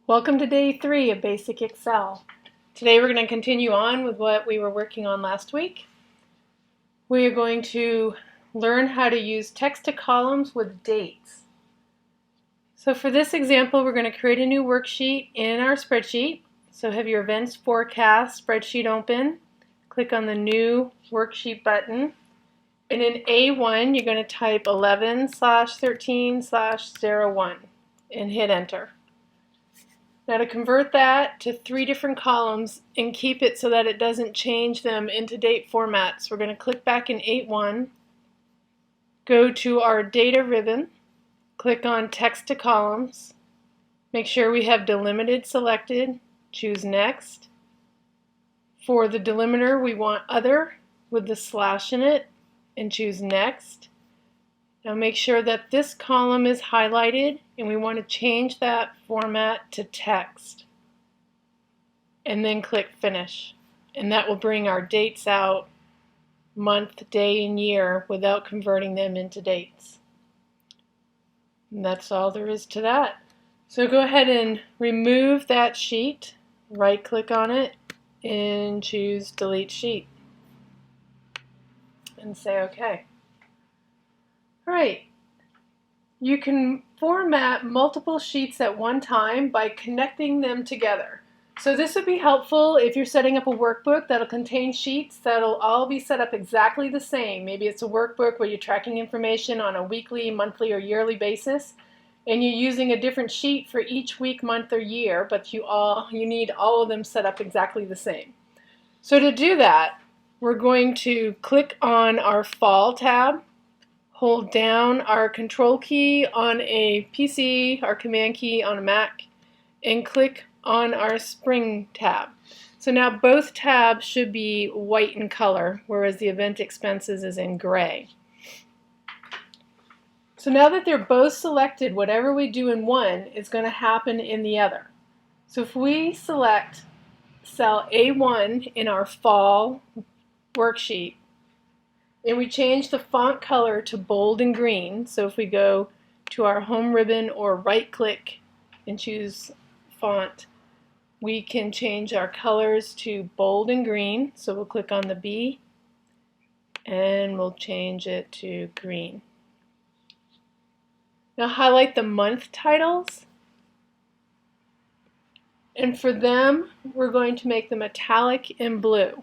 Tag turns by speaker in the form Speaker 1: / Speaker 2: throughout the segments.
Speaker 1: Welcome to day 3 of Basic Excel. Today we're going to continue on with what we were working on last week. We are going to learn how to use text to columns with dates. So for this example, we're going to create a new worksheet in our spreadsheet. So have your events forecast spreadsheet open. Click on the new worksheet button. And in A1, you're going to type 11/13/01 and hit enter. Now to convert that to 3 different columns and keep it so that it doesn't change them into date formats, we're going to click back in 8.1, go to our data ribbon, click on text to columns, make sure we have delimited selected, choose next. For the delimiter we want other with the slash in it and choose next. Now make sure that this column is highlighted and we want to change that format to text. And then click Finish. And that will bring our dates out month, day, and year without converting them into dates. And that's all there is to that. So go ahead and remove that sheet, right click on it, and choose Delete Sheet. And say OK. Alright, you can format multiple sheets at one time by connecting them together. So this would be helpful if you're setting up a workbook that'll contain sheets that'll all be set up exactly the same. Maybe it's a workbook where you're tracking information on a weekly, monthly, or yearly basis, and you're using a different sheet for each week, month, or year, but you need all of them set up exactly the same. So to do that, we're going to click on our Fall tab, hold down our Control key on a PC, our Command key on a Mac, and click on our Spring tab. So now both tabs should be white in color, whereas the Event Expenses is in gray. So now that they're both selected, whatever we do in one is going to happen in the other. So if we select cell A1 in our Fall worksheet, and we change the font color to bold and green. So if we go to our home ribbon or right click and choose font, we can change our colors to bold and green. So we'll click on the B and we'll change it to green. Now highlight the month titles. And for them, we're going to make them italic and blue.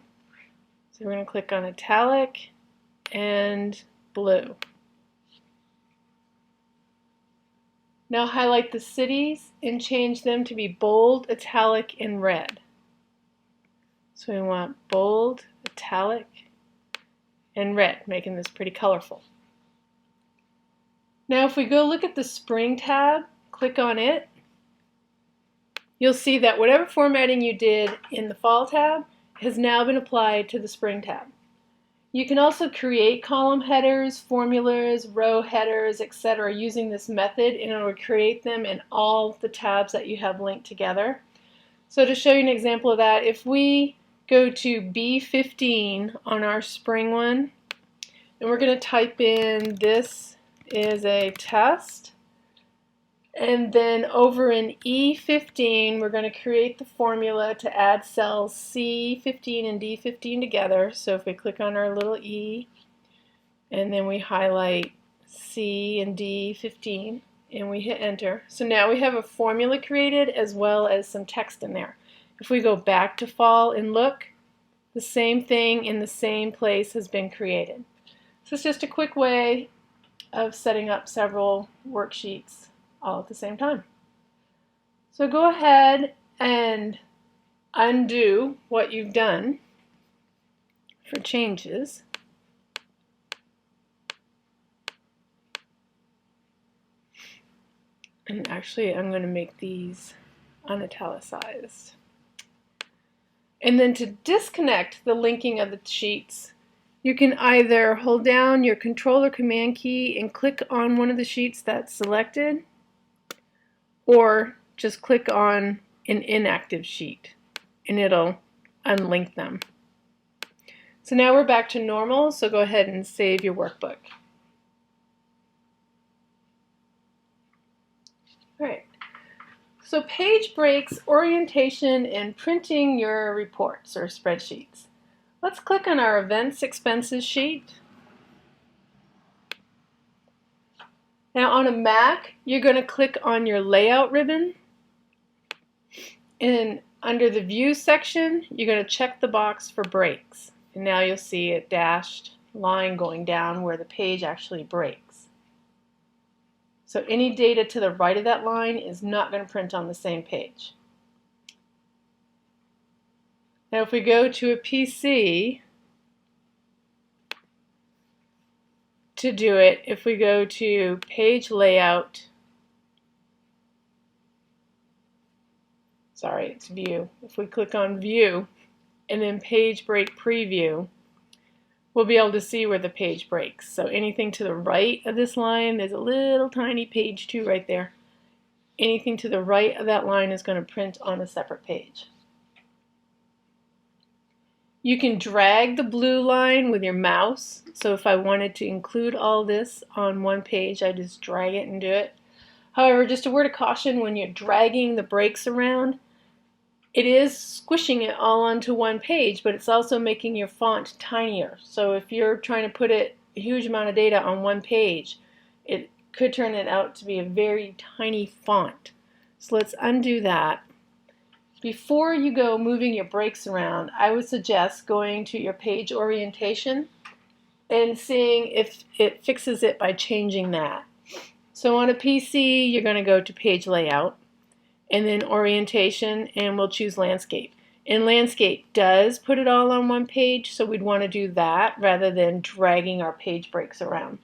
Speaker 1: So we're going to click on italic and blue. Now highlight the cities and change them to be bold, italic, and red. So we want bold, italic, and red, making this pretty colorful. Now if we go look at the Spring tab, click on it, you'll see that whatever formatting you did in the Fall tab has now been applied to the Spring tab. You can also create column headers, formulas, row headers, etc. using this method in order to create them in all the tabs that you have linked together. So to show you an example of that, if we go to B15 on our Spring one, and we're going to type in "this is a test," and then over in E15 we're going to create the formula to add cells C15 and D15 together. So if we click on our little E and then we highlight C and D15 and we hit enter, so now we have a formula created as well as some text in there. If we go back to Fall and look, the same thing in the same place has been created. So it's just a quick way of setting up several worksheets all at the same time. So go ahead and undo what you've done for changes. And actually I'm going to make these unitalicized. And then to disconnect the linking of the sheets, you can either hold down your Control or Command key and click on one of the sheets that's selected, or just click on an inactive sheet and it'll unlink them. So now we're back to normal, so go ahead and save your workbook. Alright, So page breaks, orientation, and printing your reports or spreadsheets. Let's click on our events expenses sheet. Now on a Mac, you're going to click on your layout ribbon, and under the view section, you're going to check the box for breaks. And now you'll see a dashed line going down where the page actually breaks. So any data to the right of that line is not going to print on the same page. Now if we go to a PC to do it, if we go to page layout, sorry, it's view. If we click on view and then page break preview, we'll be able to see where the page breaks. So anything to the right of this line, there's a little tiny page 2 right there. Anything to the right of that line is going to print on a separate page. You can drag the blue line with your mouse. So if I wanted to include all this on one page, I just drag it and do it. However, just a word of caution, when you're dragging the breaks around, it is squishing it all onto one page, but it's also making your font tinier. So if you're trying to put a huge amount of data on one page, it could turn it out to be a very tiny font. So let's undo that. Before you go moving your breaks around, I would suggest going to your page orientation and seeing if it fixes it by changing that. So on a PC, you're going to go to page layout, and then orientation, and we'll choose landscape. And landscape does put it all on one page, so we'd want to do that rather than dragging our page breaks around.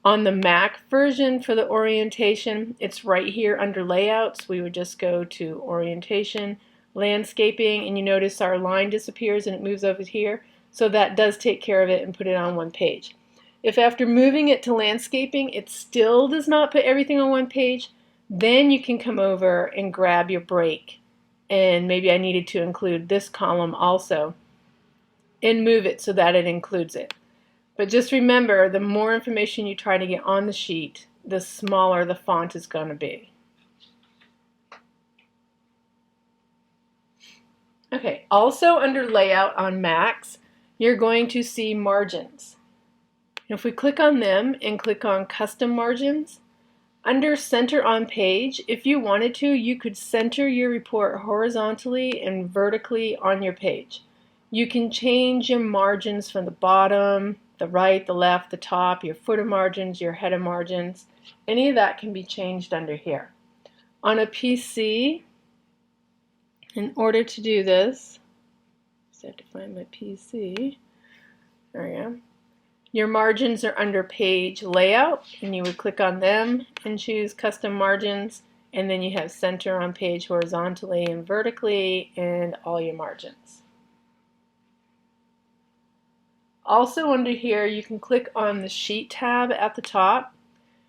Speaker 1: On the Mac version for the orientation, it's right here under layouts. We would just go to orientation, landscaping, and you notice our line disappears and it moves over here. So that does take care of it and put it on one page. If after moving it to landscaping, it still does not put everything on one page, then you can come over and grab your break, and maybe I needed to include this column also, and move it so that it includes it. But just remember, the more information you try to get on the sheet, the smaller the font is going to be. Okay, also under layout on Macs, you're going to see margins. If we click on them and click on custom margins, under center on page, if you wanted to, you could center your report horizontally and vertically on your page. You can change your margins from the bottom, the right, the left, the top, your footer margins, your header margins. Any of that can be changed under here. On a PC, in order to do this, I have to find my PC. There we go. Your margins are under page layout, and you would click on them and choose custom margins, and then you have center on page horizontally and vertically and all your margins. Also under here, you can click on the sheet tab at the top,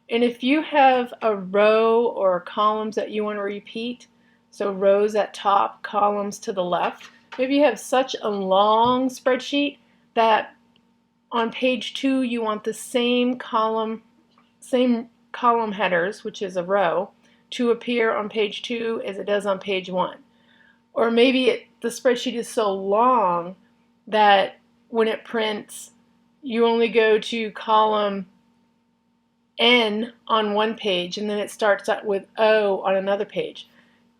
Speaker 1: and if you have a row or columns that you want to repeat, so rows at top, columns to the left, maybe you have such a long spreadsheet that on page 2 you want the same column headers, which is a row, to appear on page 2 as it does on page 1. Or maybe the spreadsheet is so long that when it prints, you only go to column N on one page and then it starts out with O on another page.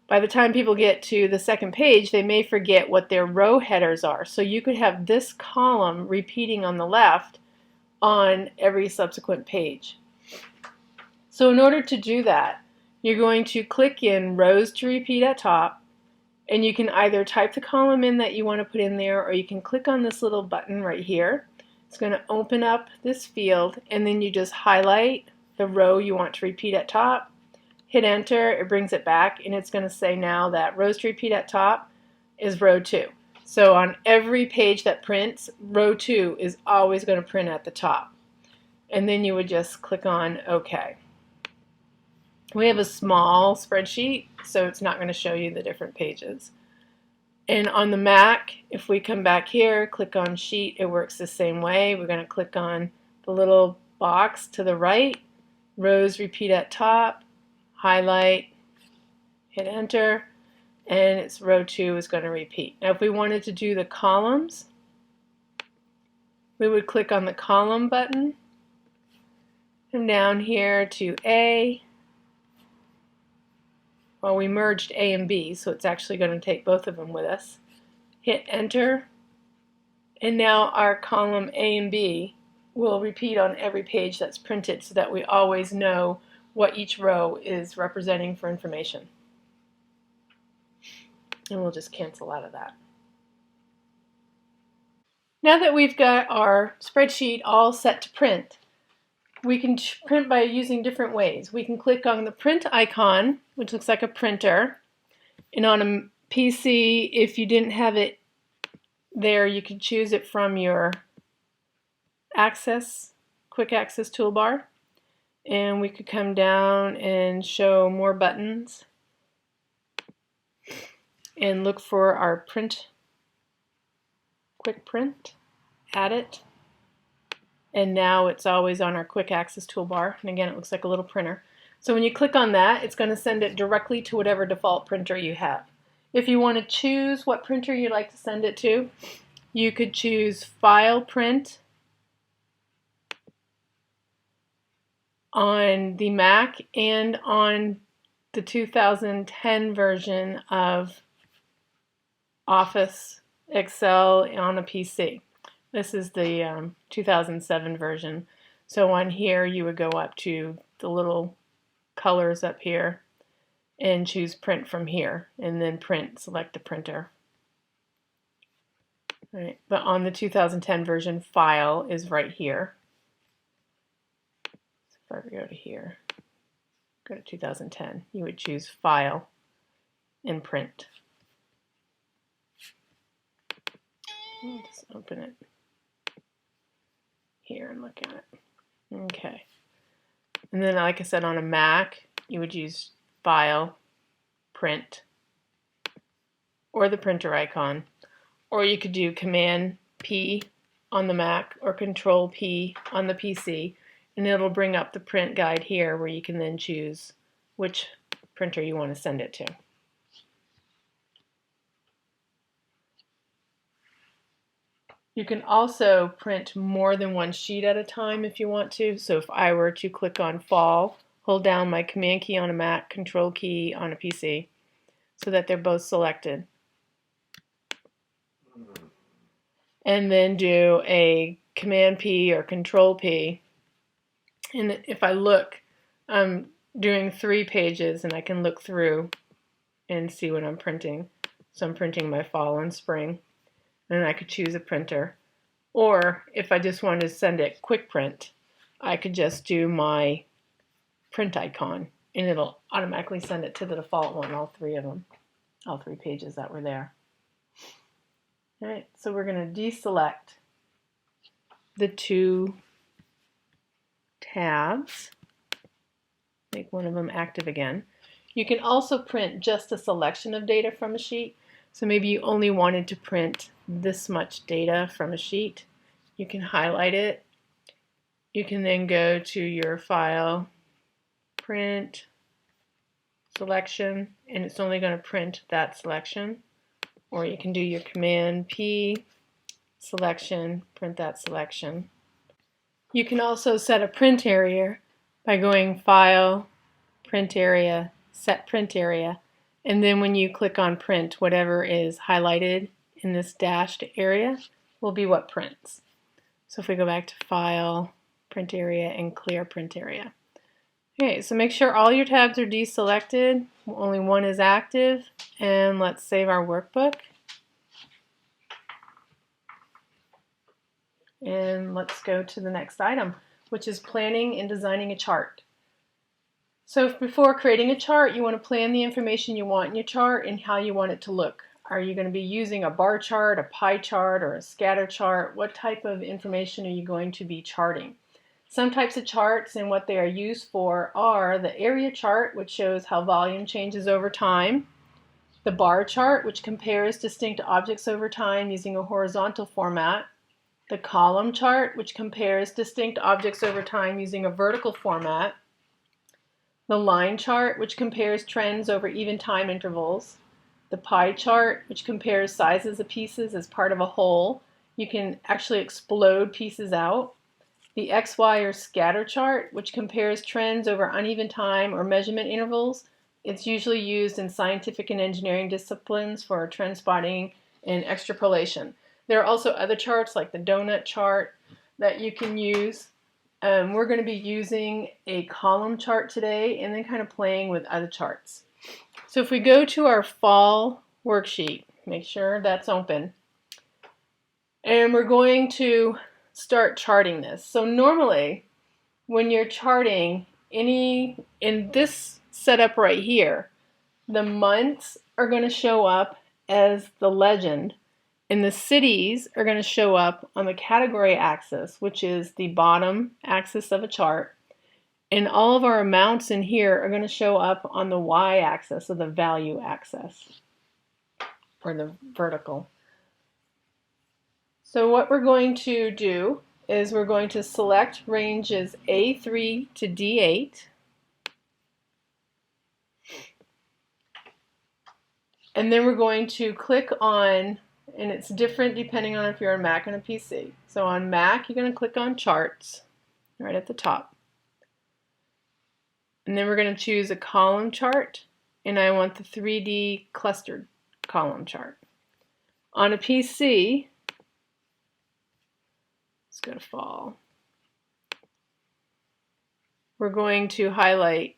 Speaker 1: By the time people get to the second page, they may forget what their row headers are. So you could have this column repeating on the left on every subsequent page. So in order to do that, you're going to click in rows to repeat at top, and you can either type the column in that you want to put in there, or you can click on this little button right here. It's going to open up this field, and then you just highlight the row you want to repeat at top, hit enter, it brings it back, and it's going to say now that rows to repeat at top is row 2. So on every page that prints, row 2 is always going to print at the top. And then you would just click on OK. We have a small spreadsheet, so it's not going to show you the different pages. And on the Mac, if we come back here, click on Sheet, it works the same way. We're going to click on the little box to the right, rows repeat at top, highlight, hit enter, and it's row 2 is going to repeat. Now if we wanted to do the columns, we would click on the column button, and down here to A. Well, we merged A and B, so it's actually going to take both of them with us. Hit enter, and now our column A and B will repeat on every page that's printed so that we always know what each row is representing for information. And we'll just cancel out of that. Now that we've got our spreadsheet all set to print, we can print by using different ways. We can click on the print icon, which looks like a printer, and on a PC, if you didn't have it there, you could choose it from your quick access toolbar, and we could come down and show more buttons and look for our print, quick print, add it, and now it's always on our quick access toolbar, and again it looks like a little printer. So when you click on that, it's going to send it directly to whatever default printer you have. If you want to choose what printer you'd like to send it to, you could choose File Print on the Mac and on the 2010 version of Office Excel on a PC. This is the 2007 version. So on here you would go up to the little colors up here and choose print from here, and then print, select the printer. All right. But on the 2010 version, file is right here. So if I go to here, go to 2010, you would choose file and print. I'll just open it here and look at it. Okay. And then, like I said, on a Mac, you would use File, Print, or the printer icon. Or you could do Command P on the Mac or Control P on the PC, and it'll bring up the print guide here where you can then choose which printer you want to send it to. You can also print more than one sheet at a time if you want to. So if I were to click on Fall, hold down my Command key on a Mac, Control key on a PC, so that they're both selected. And then do a Command P or Control P. And if I look, I'm doing 3 pages and I can look through and see what I'm printing. So I'm printing my fall and spring. And I could choose a printer. Or if I just wanted to send it quick print, I could just do my print icon and it'll automatically send it to the default one, all 3 of them, all 3 pages that were there. All right, so we're going to deselect the 2 tabs, make one of them active again. You can also print just a selection of data from a sheet. So maybe you only wanted to print this much data from a sheet. You can highlight it. You can then go to your file, print, selection, and it's only going to print that selection. Or you can do your Command P, selection, print that selection. You can also set a print area by going File, Print Area, Set Print Area, and then when you click on print, whatever is highlighted in this dashed area will be what prints. So if we go back to File, Print Area, and Clear Print Area. Okay, so make sure all your tabs are deselected, only one is active, and let's save our workbook. And let's go to the next item, which is planning and designing a chart. So before creating a chart, you want to plan the information you want in your chart and how you want it to look. Are you going to be using a bar chart, a pie chart, or a scatter chart? What type of information are you going to be charting? Some types of charts and what they are used for are the area chart, which shows how volume changes over time, the bar chart, which compares distinct objects over time using a horizontal format, the column chart, which compares distinct objects over time using a vertical format, the line chart, which compares trends over even time intervals, the pie chart, which compares sizes of pieces as part of a whole. You can actually explode pieces out. The XY or scatter chart, which compares trends over uneven time or measurement intervals. It's usually used in scientific and engineering disciplines for trend spotting and extrapolation. There are also other charts like the donut chart that you can use. We're going to be using a column chart today and then kind of playing with other charts. So if we go to our fall worksheet, make sure that's open, and we're going to start charting this. So normally when you're charting in this setup right here, the months are going to show up as the legend, and the cities are going to show up on the category axis, which is the bottom axis of a chart. And all of our amounts in here are going to show up on the y-axis, or the value axis, or the vertical. So what we're going to do is we're going to select ranges A3 to D8. And then we're going to click on, and it's different depending on if you're on Mac and a PC. So on Mac, you're going to click on Charts right at the top. And then we're going to choose a column chart, and I want the 3D clustered column chart. On a PC, let's go to fall. We're going to highlight,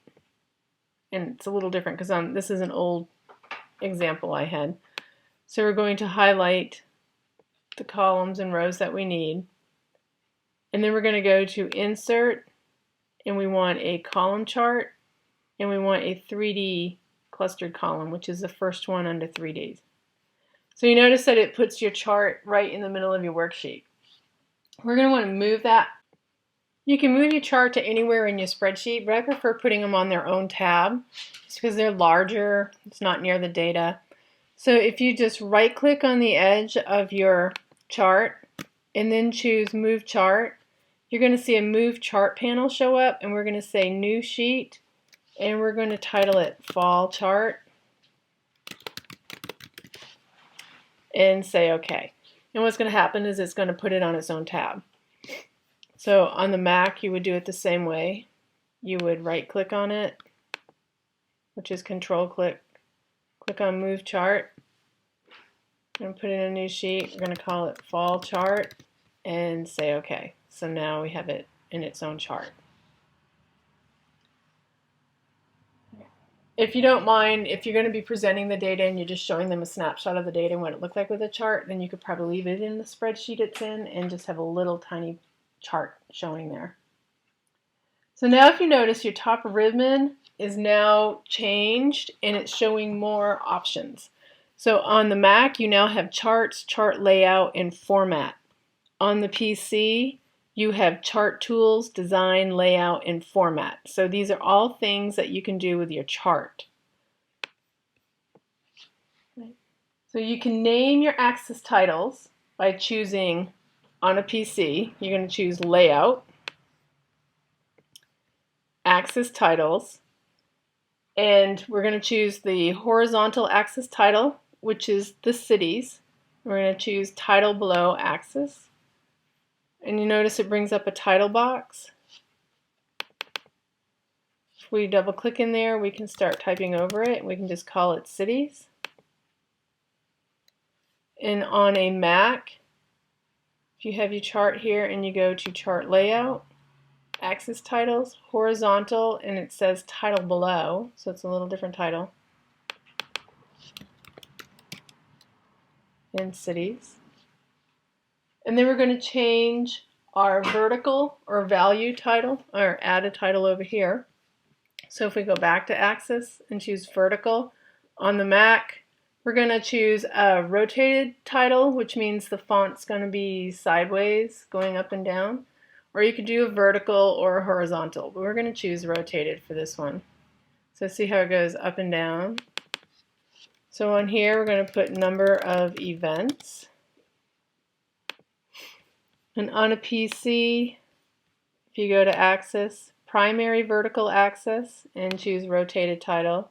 Speaker 1: and it's a little different because this is an old example I had. So we're going to highlight the columns and rows that we need. And then we're going to go to Insert, and we want a column chart, and we want a 3D clustered column, which is the first one under 3D. So you notice that it puts your chart right in the middle of your worksheet. We're going to want to move that. You can move your chart to anywhere in your spreadsheet, but I prefer putting them on their own tab just because they're larger, it's not near the data. So if you just right click on the edge of your chart and then choose Move Chart, you're going to see a Move Chart panel show up, and we're going to say New Sheet, and we're going to title it Fall Chart and say OK. And what's going to happen is it's going to put it on its own tab. So on the Mac, you would do it the same way. You would right click on it, which is Control click, click on Move Chart, and put in a new sheet. We're going to call it Fall Chart and say OK. So now we have it in its own chart. If you don't mind, if you're going to be presenting the data and you're just showing them a snapshot of the data and what it looked like with a chart, then you could probably leave it in the spreadsheet it's in and just have a little tiny chart showing there. So now if you notice, your top ribbon is now changed and it's showing more options. So on the Mac, you now have charts, chart layout, and format. On the PC, you have chart tools, design, layout, and format. So these are all things that you can do with your chart. So you can name your axis titles by choosing, on a PC, you're going to choose Layout, Axis Titles, and we're going to choose the horizontal axis title, which is the cities. We're going to choose Title Below Axis. And you notice it brings up a title box. If we double click in there, we can start typing over it. We can just call it cities. And on a Mac, if you have your chart here and you go to chart layout, axis titles, horizontal, and it says title below, so it's a little different title, and cities. And then we're going to change our vertical or value title, or add a title over here. So if we go back to axis and choose vertical, on the Mac, we're going to choose a rotated title, which means the font's going to be sideways, going up and down. Or you could do a vertical or a horizontal, but we're going to choose rotated for this one. So see how it goes up and down. So on here, we're going to put number of events. And on a PC, if you go to Axis, primary vertical axis and choose rotated title.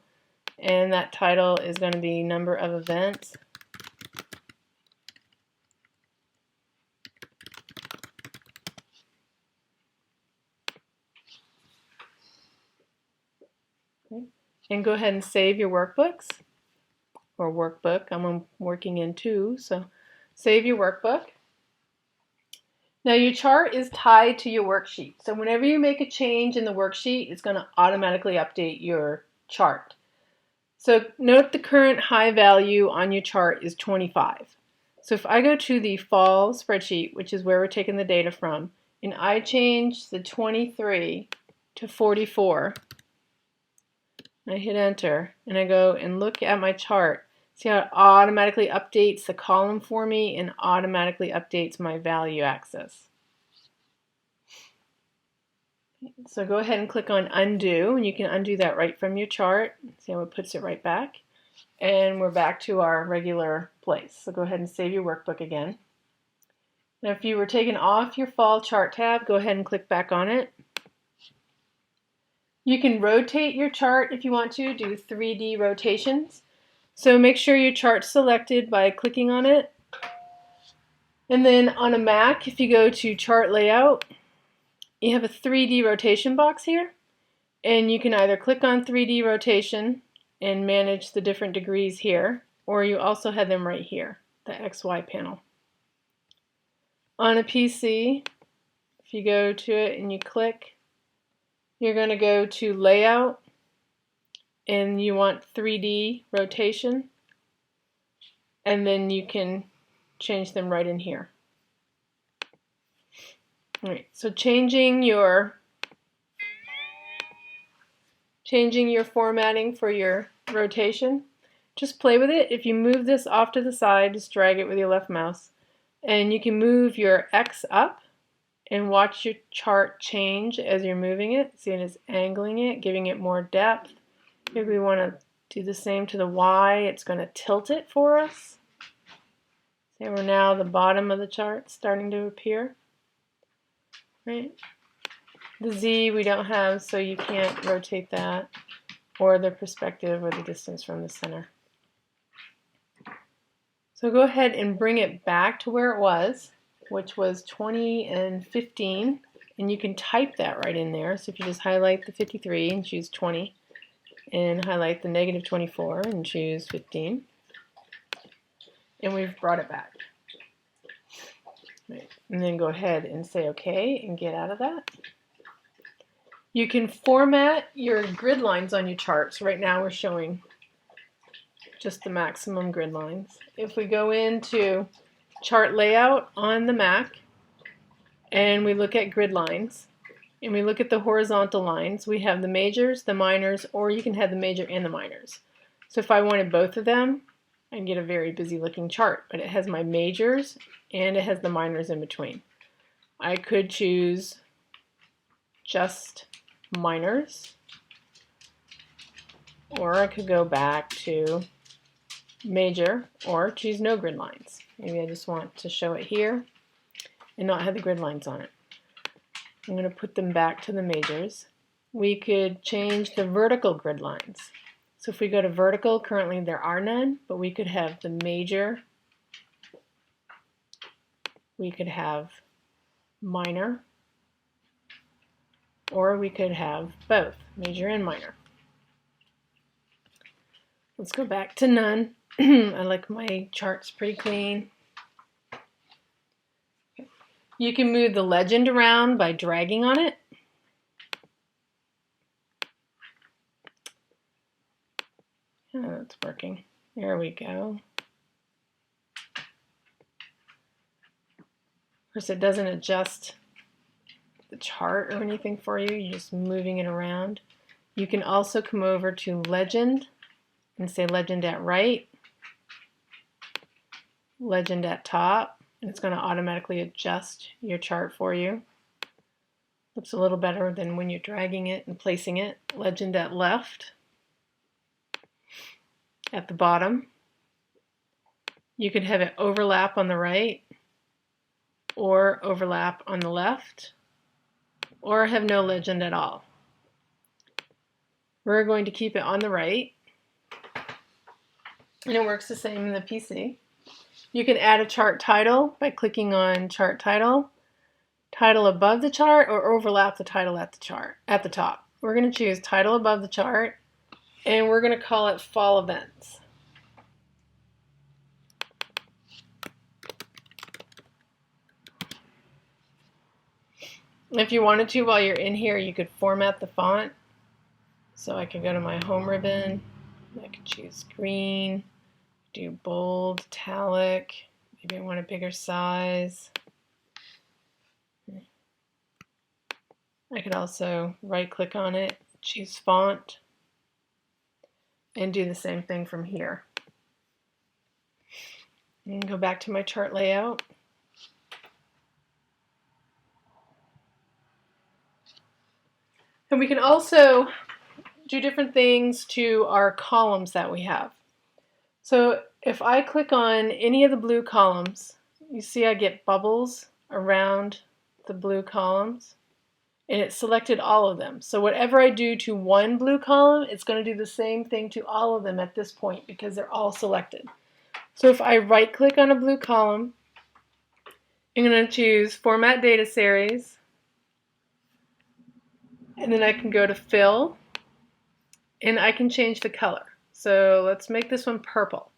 Speaker 1: And that title is going to be number of events. Okay. And go ahead and save your workbooks or workbook. I'm working in 2, so save your workbook. Now your chart is tied to your worksheet. So whenever you make a change in the worksheet, it's going to automatically update your chart. So note the current high value on your chart is 25. So if I go to the fall spreadsheet, which is where we're taking the data from, and I change the 23 to 44, I hit enter, and I go and look at my chart. See how it automatically updates the column for me and automatically updates my value axis. So go ahead and click on undo, and you can undo that right from your chart. See how it puts it right back. And we're back to our regular place. So go ahead and save your workbook again. Now if you were taken off your fall chart tab, go ahead and click back on it. You can rotate your chart if you want to, do 3D rotations. So make sure your chart's selected by clicking on it. And then on a Mac, if you go to chart layout, you have a 3D rotation box here. And you can either click on 3D rotation and manage the different degrees here, or you also have them right here, the XY panel. On a PC, if you go to it and you click, you're going to go to layout and you want 3D rotation, and then you can change them right in here. All right, so changing your formatting for your rotation, just play with it. If you move this off to the side, just drag it with your left mouse, and you can move your X up and watch your chart change as you're moving it. See, it is angling it, giving it more depth. If we want to do the same to the Y, it's going to tilt it for us. See, we're now the bottom of the chart starting to appear. Right? The Z we don't have, so you can't rotate that, or the perspective or the distance from the center. So go ahead and bring it back to where it was, which was 20 and 15, and you can type that right in there. So if you just highlight the 53 and choose 20, and highlight the negative 24 and choose 15, and we've brought it back. Right. And then go ahead and say OK and get out of that. You can format your grid lines on your charts. Right now we're showing just the maximum grid lines. If we go into chart layout on the Mac and we look at grid lines and we look at the horizontal lines, we have the majors, the minors, or you can have the major and the minors. So if I wanted both of them, I can get a very busy looking chart, but it has my majors and it has the minors in between. I could choose just minors, or I could go back to major or choose no grid lines. Maybe I just want to show it here and not have the grid lines on it. I'm going to put them back to the majors. We could change the vertical grid lines. So if we go to vertical, currently there are none, but we could have the major, we could have minor, or we could have both, major and minor. Let's go back to none. I like my charts pretty clean. You can move the legend around by dragging on it. Oh, that's working. There we go. Of course, it doesn't adjust the chart or anything for you. You're just moving it around. You can also come over to legend and say legend at right, legend at top, and it's going to automatically adjust your chart for you. Looks a little better than when you're dragging it and placing it. Legend at left. At the bottom, you could have it overlap on the right, or overlap on the left, or have no legend at all. We're going to keep it on the right. And it works the same in the PC. You can add a chart title by clicking on chart title, title above the chart, or overlap the title at the top. We're going to choose title above the chart, and we're going to call it Fall Events. If you wanted to, while you're in here, you could format the font. So I could go to my home ribbon, I could choose green, do bold, italic, maybe I want a bigger size. I could also right click on it, choose font, and do the same thing from here. And go back to my chart layout. And we can also do different things to our columns that we have. So if I click on any of the blue columns, you see I get bubbles around the blue columns, and it selected all of them. So whatever I do to one blue column, it's going to do the same thing to all of them at this point because they're all selected. So if I right click on a blue column, I'm going to choose Format Data Series, and then I can go to Fill, and I can change the color. So let's make this one purple.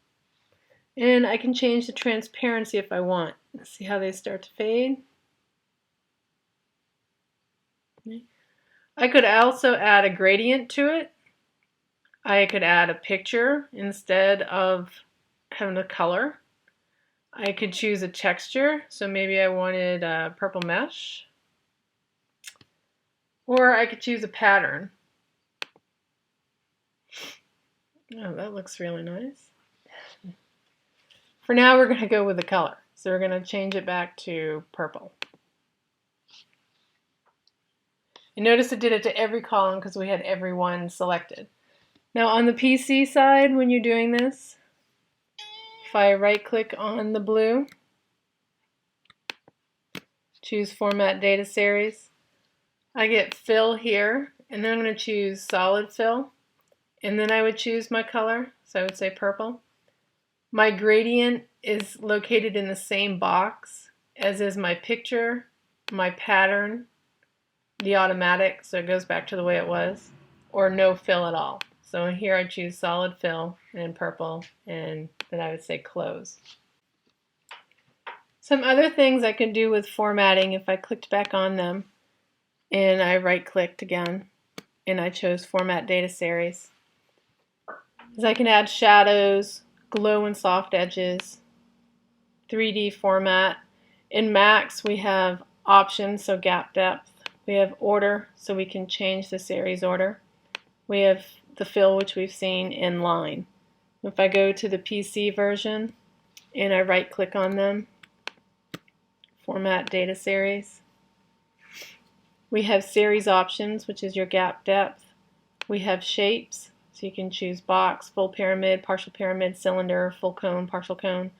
Speaker 1: And I can change the transparency if I want. Let's see how they start to fade. I could also add a gradient to it. I could add a picture instead of having a color. I could choose a texture, so maybe I wanted a purple mesh. Or I could choose a pattern. Oh, that looks really nice. For now, we're going to go with the color. So we're going to change it back to purple. You notice it did it to every column because we had every one selected. Now on the PC side, when you're doing this, if I right click on the blue, choose Format Data Series, I get Fill here, and then I'm going to choose Solid Fill, and then I would choose my color, so I would say purple. My gradient is located in the same box as is my picture, my pattern, the automatic, so it goes back to the way it was, or no fill at all. So here I choose solid fill and purple, and then I would say close. Some other things I can do with formatting, if I clicked back on them and I right clicked again and I chose Format Data Series, is I can add shadows, glow and soft edges, 3D format. In Max we have options, so gap depth. We have order, so we can change the series order. We have the fill, which we've seen, in line. If I go to the PC version and I right click on them, Format Data Series, we have series options, which is your gap depth. We have shapes, so you can choose box, full pyramid, partial pyramid, cylinder, full cone, partial cone.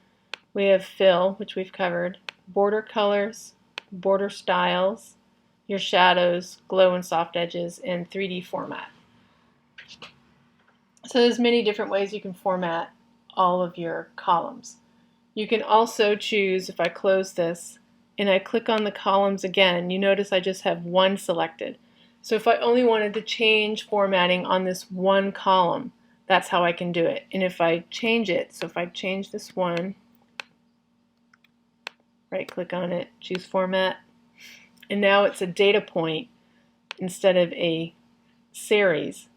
Speaker 1: We have fill, which we've covered, border colors, border styles, your shadows, glow and soft edges, and 3D format. So there's many different ways you can format all of your columns. You can also choose, if I close this and I click on the columns again, you notice I just have one selected. So if I only wanted to change formatting on this one column, that's how I can do it. And if I change it, so if I change this one, right click on it, choose format, and now it's a data point instead of a series.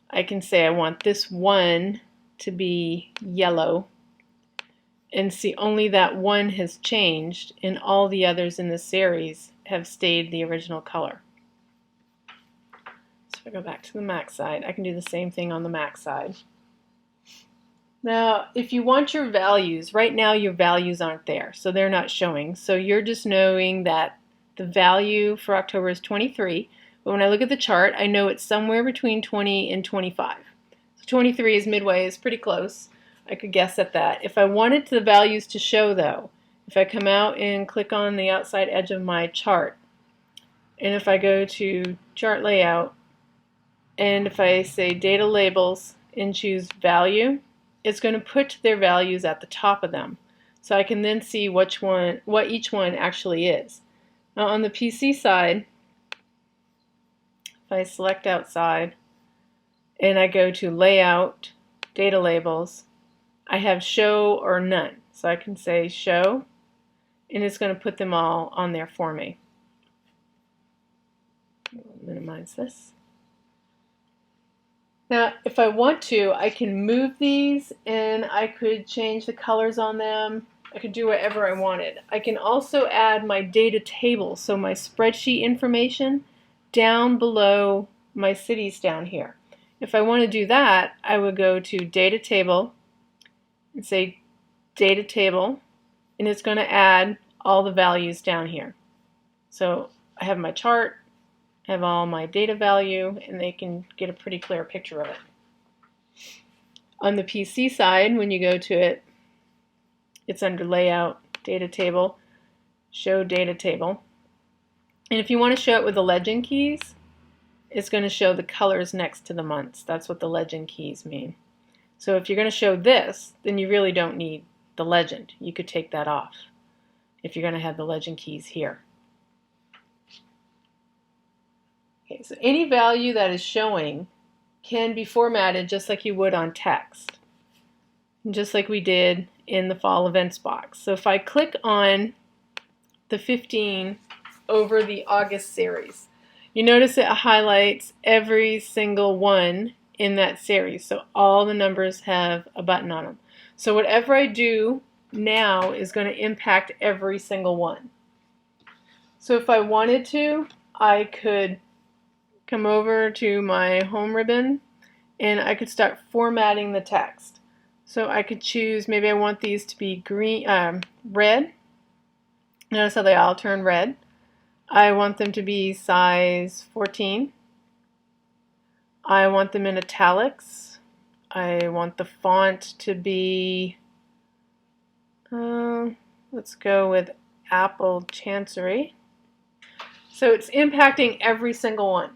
Speaker 1: I can say I want this one to be yellow, and see only that one has changed and all the others in the series have stayed the original color. So if I go back to the Mac side, I can do the same thing on the Mac side. Now if you want your values, right now your values aren't there, so they're not showing. So you're just knowing that the value for October is 23, but when I look at the chart, I know it's somewhere between 20 and 25. So 23 is midway, is pretty close. I could guess at that. If I wanted the values to show though, if I come out and click on the outside edge of my chart, and if I go to chart layout, and if I say data labels and choose value, it's going to put their values at the top of them. So I can then see what each one actually is. Now on the PC side, if I select outside and I go to layout, data labels, I have show or none. So I can say show, and it's going to put them all on there for me. Minimize this. Now, if I want to, I can move these and I could change the colors on them. I could do whatever I wanted. I can also add my data table, so my spreadsheet information down below my cities down here. If I want to do that, I would go to data table and say data table, and it's going to add all the values down here. So I have my chart, I have all my data value, and they can get a pretty clear picture of it. On the PC side, when you go to it, it's under layout, data table, show data table. And if you want to show it with the legend keys, it's going to show the colors next to the months. That's what the legend keys mean. So if you're going to show this, then you really don't need the legend. You could take that off if you're going to have the legend keys here. Okay, so any value that is showing can be formatted just like you would on text, just like we did in the fall events box. So if I click on the 15 over the August series, you notice it highlights every single one in that series. So all the numbers have a button on them. So whatever I do now is going to impact every single one. So if I wanted to, I could come over to my home ribbon and I could start formatting the text. So I could choose, maybe I want these to be green, red. Notice how they all turn red. I want them to be size 14. I want them in italics. I want the font to be, let's go with Apple Chancery. So it's impacting every single one.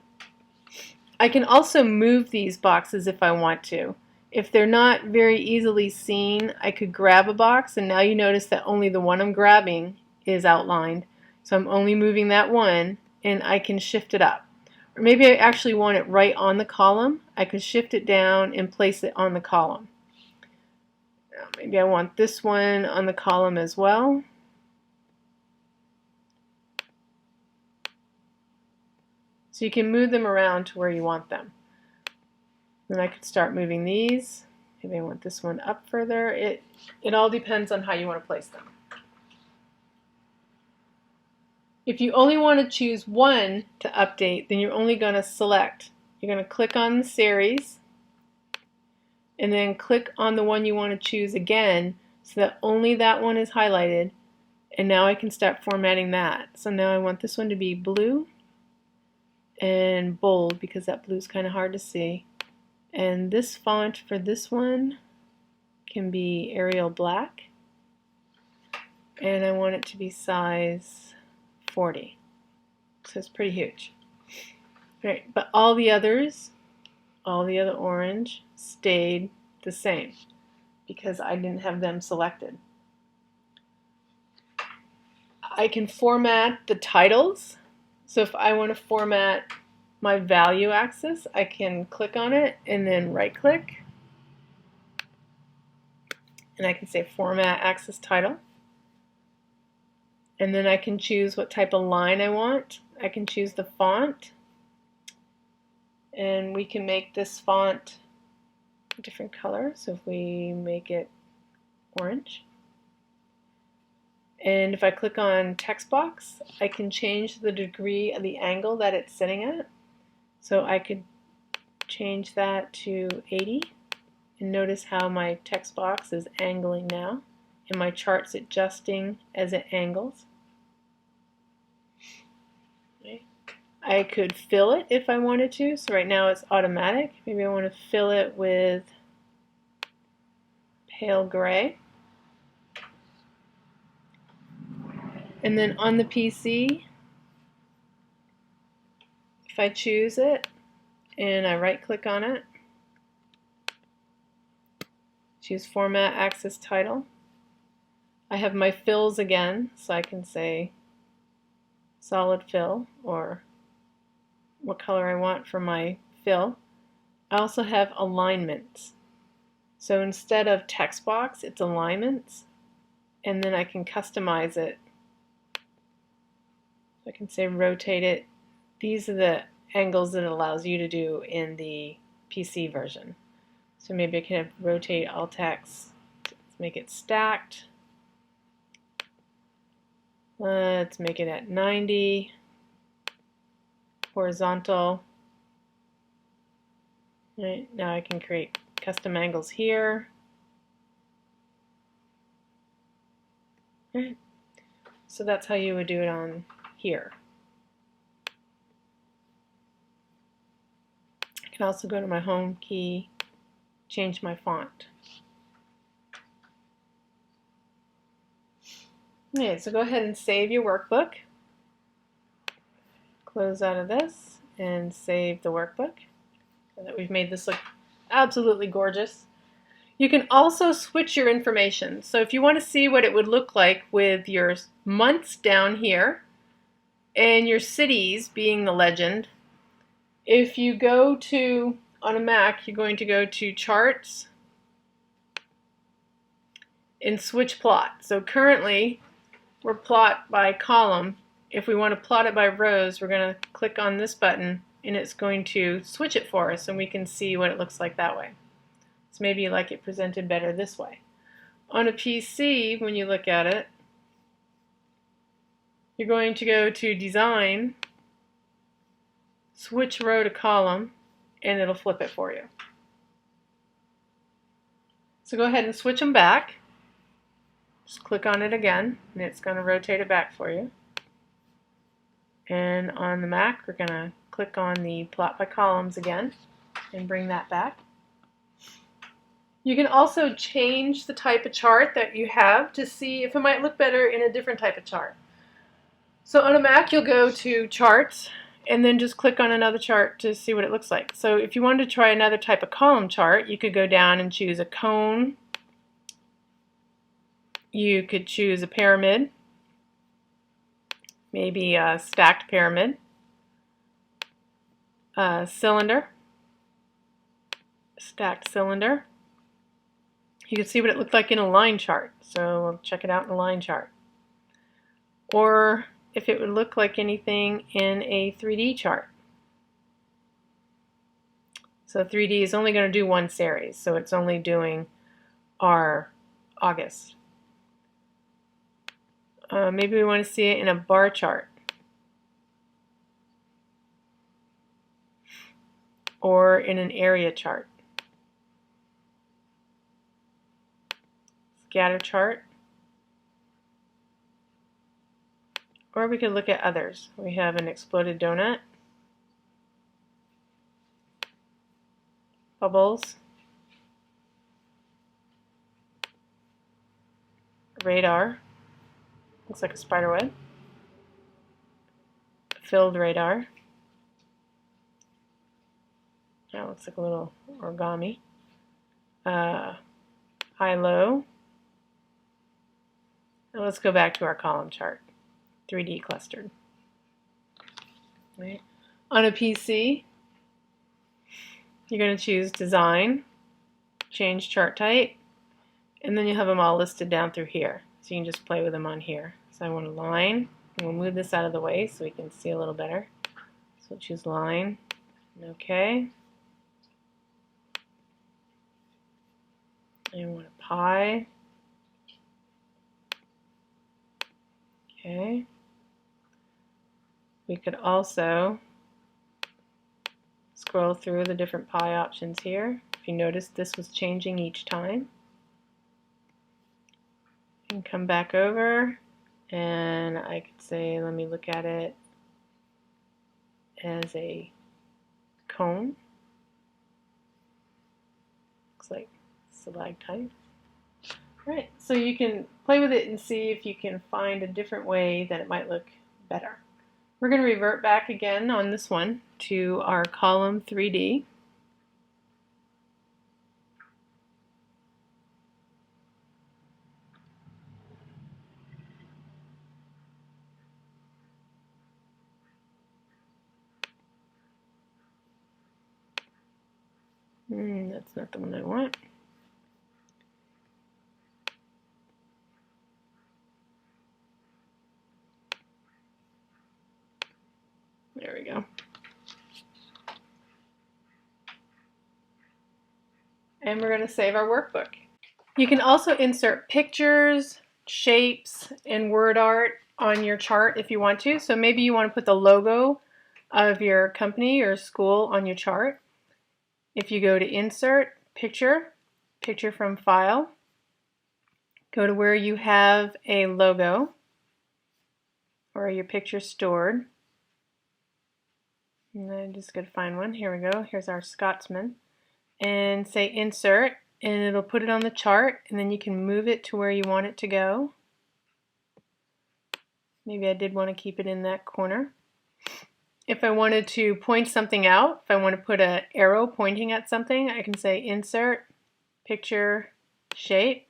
Speaker 1: I can also move these boxes if I want to. If they're not very easily seen, I could grab a box, and now you notice that only the one I'm grabbing is outlined. So I'm only moving that one, and I can shift it up. Or maybe I actually want it right on the column. I could shift it down and place it on the column. Now, maybe I want this one on the column as well. So you can move them around to where you want them. Then I could start moving these. Maybe I want this one up further. It all depends on how you want to place them. If you only want to choose one to update, then you're only going to select. You're going to click on the series and then click on the one you want to choose again so that only that one is highlighted, and now I can start formatting that. So now I want this one to be blue and bold because that blue is kind of hard to see. And this font for this one can be Arial Black, and I want it to be size 40. So it's pretty huge. Right, but all the other orange stayed the same because I didn't have them selected. I can format the titles. So if I want to format my value axis, I can click on it and then right click, and I can say format axis title, and then I can choose what type of line I want. I can choose the font, and we can make this font a different color. So if we make it orange, and if I click on text box, I can change the degree of the angle that it's sitting at. So I could change that to 80, and notice how my text box is angling now, and my chart's adjusting as it angles. Okay. I could fill it if I wanted to, so right now it's automatic. Maybe I want to fill it with pale gray. And then on the PC, if I choose it, and I right click on it, choose Format Axis Title. I have my fills again, so I can say solid fill or what color I want for my fill. I also have alignments. So instead of text box, it's alignments, and then I can customize it. I can say rotate it. These are the angles that it allows you to do in the PC version. So maybe I can have rotate all text. Let's make it stacked. Let's make it at 90. Horizontal. Right, now I can create custom angles here. Right. So that's how you would do it on here. I can also go to my home key, change my font. Okay, so go ahead and save your workbook. Close out of this and save the workbook so that we've made this look absolutely gorgeous. You can also switch your information. So if you want to see what it would look like with your months down here and your cities being the legend, if you go to, on a Mac, you're going to go to Charts and switch plot. So currently we're plot by column. If we want to plot it by rows, we're going to click on this button and it's going to switch it for us and we can see what it looks like that way. So maybe you like it presented better this way. On a PC, when you look at it, you're going to go to Design, switch row to column, and it'll flip it for you. So go ahead and switch them back. Just click on it again, and it's going to rotate it back for you. And on the Mac, we're going to click on the plot by columns again and bring that back. You can also change the type of chart that you have to see if it might look better in a different type of chart. So on a Mac, you'll go to Charts and then just click on another chart to see what it looks like. So if you wanted to try another type of column chart, you could go down and choose a cone. You could choose a pyramid, maybe a stacked pyramid, a cylinder, stacked cylinder. You can see what it looked like in a line chart, so we'll check it out in a line chart. Or if it would look like anything in a 3D chart. So 3D is only going to do one series, so it's only doing our August. Maybe we want to see it in a bar chart. Or in an area chart. Scatter chart. Or we could look at others. We have an exploded donut, bubbles, radar, looks like a spider web, filled radar, that looks like a little origami, high-low, and let's go back to our column chart, 3D clustered. Right. On a PC, you're going to choose Design, change chart type, and then you have them all listed down through here. So you can just play with them on here. So I want a line, and we'll move this out of the way so we can see a little better. So we'll choose line, and OK. And we want a pie. Okay. We could also scroll through the different pie options here. If you notice, this was changing each time. And come back over, and I could say, let me look at it as a cone. Looks like stalactite. Right, so you can play with it and see if you can find a different way that it might look better. We're going to revert back again on this one to our column 3D. That's not the one I want. There we go. And we're going to save our workbook. You can also insert pictures, shapes, and word art on your chart if you want to. So maybe you want to put the logo of your company or school on your chart. If you go to Insert, Picture, Picture from File, go to where you have a logo or your picture stored. And I'm just going to find one. Here we go. Here's our Scotsman. And say Insert, and it'll put it on the chart, and then you can move it to where you want it to go. Maybe I did want to keep it in that corner. If I wanted to point something out, if I want to put an arrow pointing at something, I can say Insert, Picture, Shape.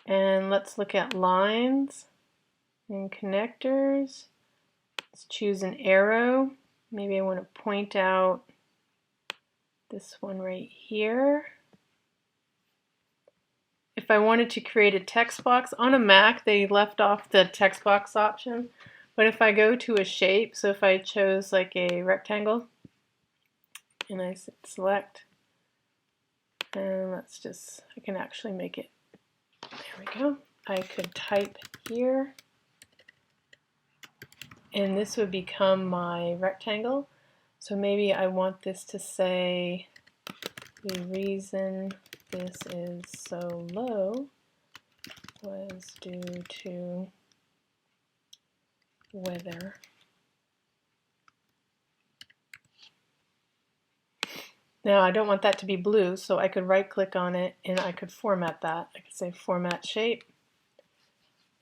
Speaker 1: And let's look at lines and connectors. Let's choose an arrow. Maybe I want to point out this one right here. If I wanted to create a text box, on a Mac they left off the text box option, but if I go to a shape, so if I chose like a rectangle, and I select, and I can actually make it, there we go. I could type here, and this would become my rectangle. So maybe I want this to say, the reason this is so low was due to weather. Now I don't want that to be blue, so I could right click on it and I could format that. I could say Format Shape,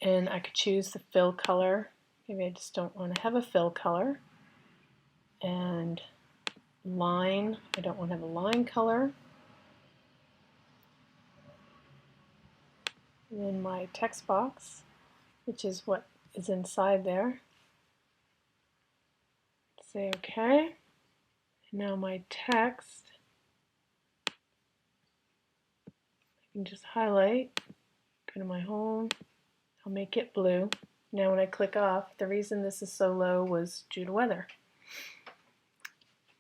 Speaker 1: and I could choose the fill color. Maybe I just don't want to have a fill color. And line, I don't want to have a line color. And then my text box, which is what is inside there. Say OK. And now my text, I can just highlight, go to my home, I'll make it blue. Now when I click off, the reason this is so low was due to weather.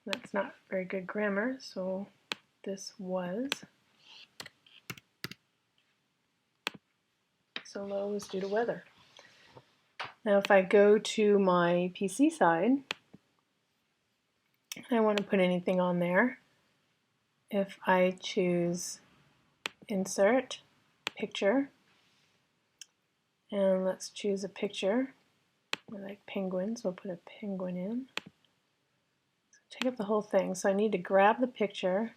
Speaker 1: That's not very good grammar, so this was so low was due to weather. Now if I go to my PC side, I want to put anything on there. If I choose Insert, Picture, and let's choose a picture. I like penguins, we'll put a penguin in. So take up the whole thing. So I need to grab the picture,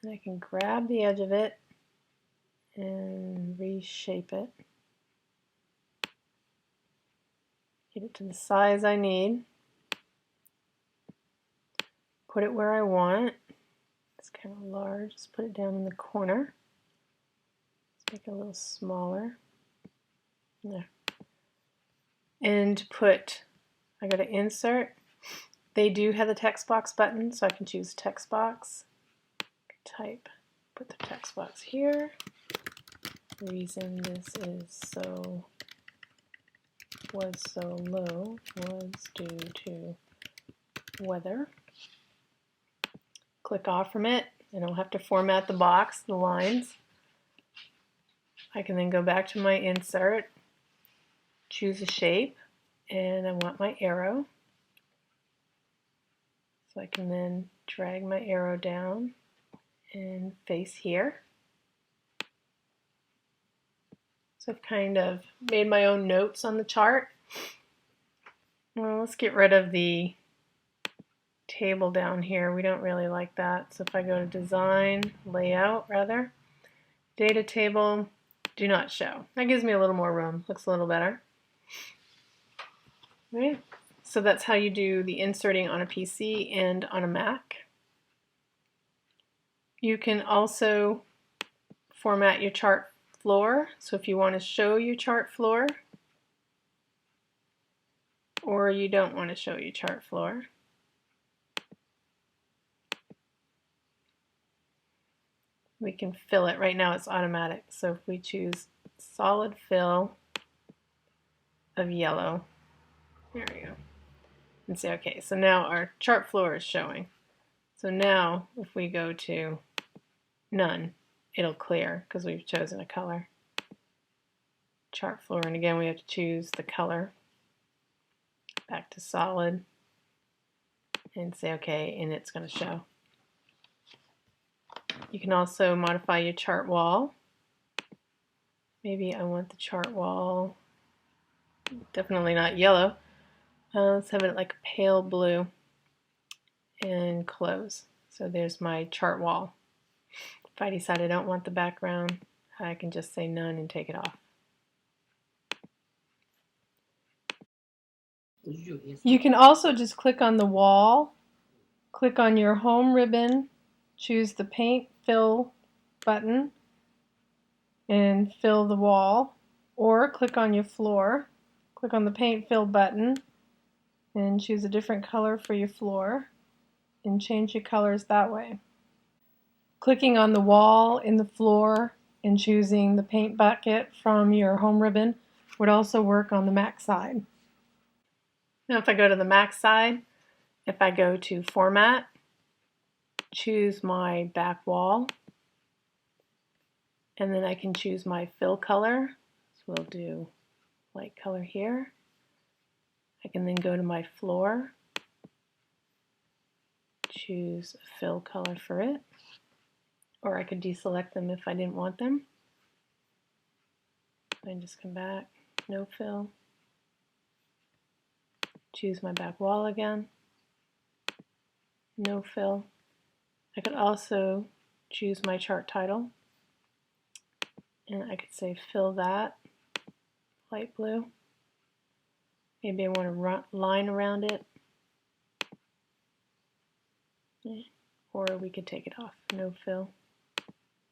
Speaker 1: and I can grab the edge of it and reshape it. Get it to the size I need. Put it where I want. It's kind of large. Just put it down in the corner. Let's make it a little smaller. There. And I go to Insert. They do have the text box button, so I can choose text box. Type. Put the text box here. The reason this was so low was due to weather. Click off from it, and I'll have to format the box, the lines. I can then go back to my Insert, choose a shape, and I want my arrow. So I can then drag my arrow down and face here. So I've kind of made my own notes on the chart. Well, let's get rid of the table down here. We don't really like that. So if I go to Design, Layout rather, Data Table, Do Not Show. That gives me a little more room. Looks a little better. Right? So that's how you do the inserting on a PC and on a Mac. You can also format your chart floor. So if you want to show your chart floor, or you don't want to show your chart floor, we can fill it. Right now it's automatic. So if we choose solid fill of yellow, there we go, and say okay, so now our chart floor is showing. So now if we go to none, it'll clear because we've chosen a color. Chart floor, and again we have to choose the color. Back to solid and say okay, and it's going to show. You can also modify your chart wall. Maybe I want the chart wall definitely not yellow. Let's have it like a pale blue and close. So there's my chart wall. If I decide I don't want the background, I can just say none and take it off. You can also just click on the wall, click on your home ribbon, choose the paint fill button and fill the wall, or click on your floor, click on the paint fill button and choose a different color for your floor and change your colors that way. Clicking on the wall in the floor and choosing the paint bucket from your home ribbon would also work on the Mac side. Now if I go to the Mac side, if I go to Format, choose my back wall, and then I can choose my fill color. So we'll do light color here. I can then go to my floor, choose a fill color for it, or I could deselect them if I didn't want them. And just come back, no fill. Choose my back wall again, no fill. I could also choose my chart title, and I could say fill that, light blue. Maybe I want to line around it, or we could take it off, no fill,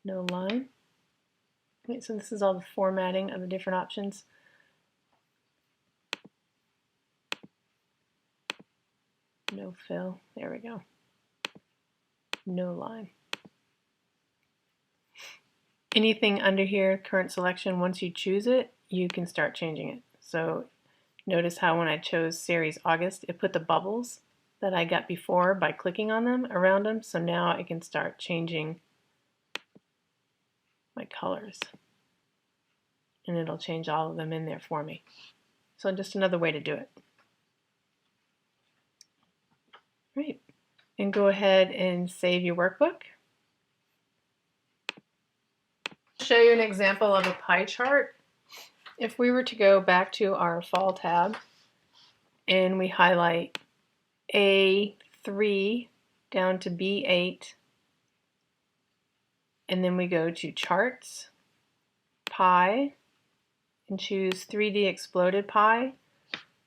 Speaker 1: no line. Okay, so this is all the formatting of the different options. No fill, there we go. No line. Anything under here, current selection, once you choose it, you can start changing it. So notice how when I chose Series August, it put the bubbles that I got before by clicking on them around them. So now I can start changing my colors. And it'll change all of them in there for me. So just another way to do it. Great. And go ahead and save your workbook. I'll show you an example of a pie chart. If we were to go back to our Fall tab and we highlight A3 down to B8, and then we go to Charts, Pie, and choose 3D Exploded Pie.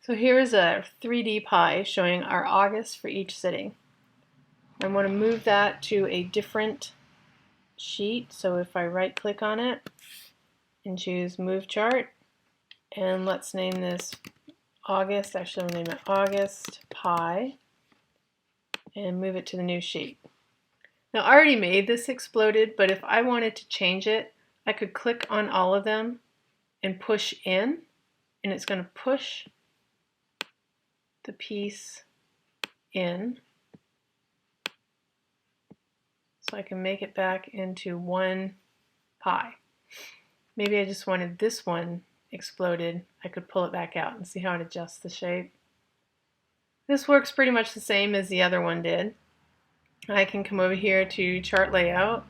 Speaker 1: So here's a 3D pie showing our August for each sitting. I want to move that to a different sheet, so if I right click on it and choose Move Chart, and let's name this August, actually I'll name it August Pie, and move it to the new sheet. Now I already made this exploded, but if I wanted to change it, I could click on all of them and push in, and it's going to push the piece in. So I can make it back into one pie. Maybe I just wanted this one exploded. I could pull it back out and see how it adjusts the shape. This works pretty much the same as the other one did. I can come over here to chart layout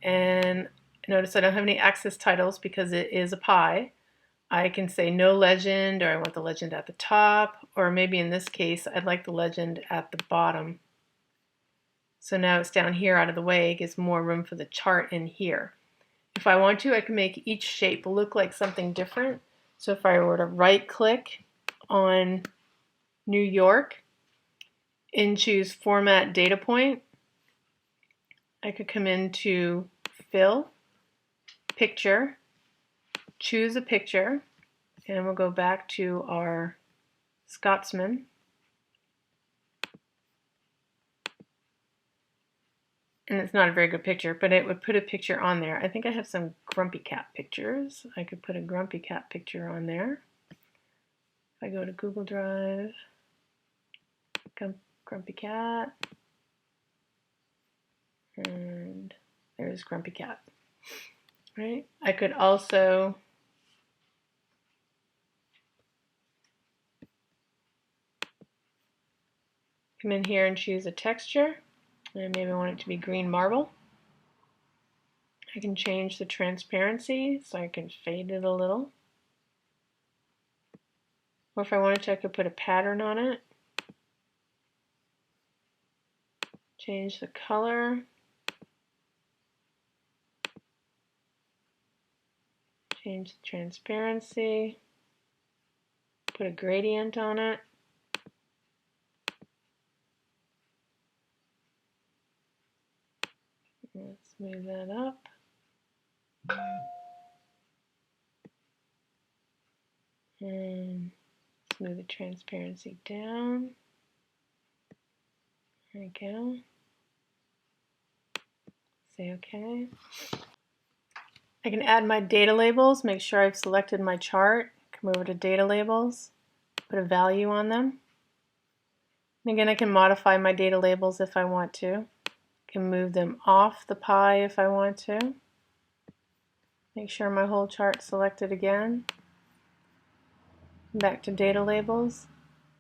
Speaker 1: and notice I don't have any axis titles because it is a pie. I can say no legend, or I want the legend at the top, or maybe in this case I'd like the legend at the bottom. So now it's down here out of the way, it gives more room for the chart in here. If I want to, I can make each shape look like something different. So if I were to right click on New York and choose Format Data Point. I could come into Fill, Picture, choose a picture, and we'll go back to our Scotsman. And it's not a very good picture, but it would put a picture on there. I think I have some Grumpy Cat pictures. I could put a Grumpy Cat picture on there. If I go to Google Drive, Grumpy Cat, and there's Grumpy Cat. Right? I could also come in here and choose a texture, and maybe I want it to be green marble. I can change the transparency so I can fade it a little. Or if I wanted to, I could put a pattern on it. Change the color. Change the transparency. Put a gradient on it. Let's move that up. And move the transparency down. There we go. Say OK. I can add my data labels, make sure I've selected my chart, come over to data labels, put a value on them. And again, I can modify my data labels if I want to. I can move them off the pie if I want to. Make sure my whole chart's selected again. Back to data labels.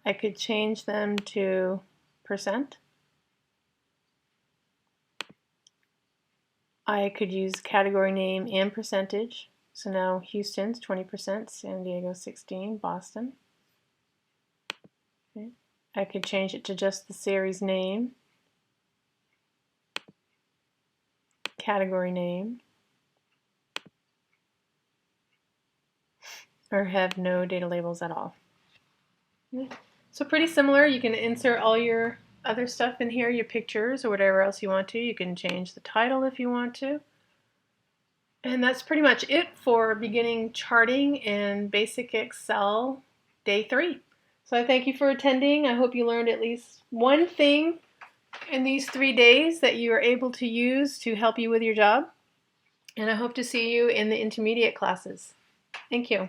Speaker 1: I could change them to %. I could use category name and percentage. So now Houston's 20%, San Diego 16%, Boston. Okay. I could change it to just the series name, category name, or have no data labels at all. Okay. So pretty similar. You can insert all your other stuff in here, your pictures or whatever else you want to. You can change the title if you want to. And that's pretty much it for beginning charting in Basic Excel Day 3. So I thank you for attending. I hope you learned at least one thing in these 3 days that you are able to use to help you with your job. And I hope to see you in the intermediate classes. Thank you.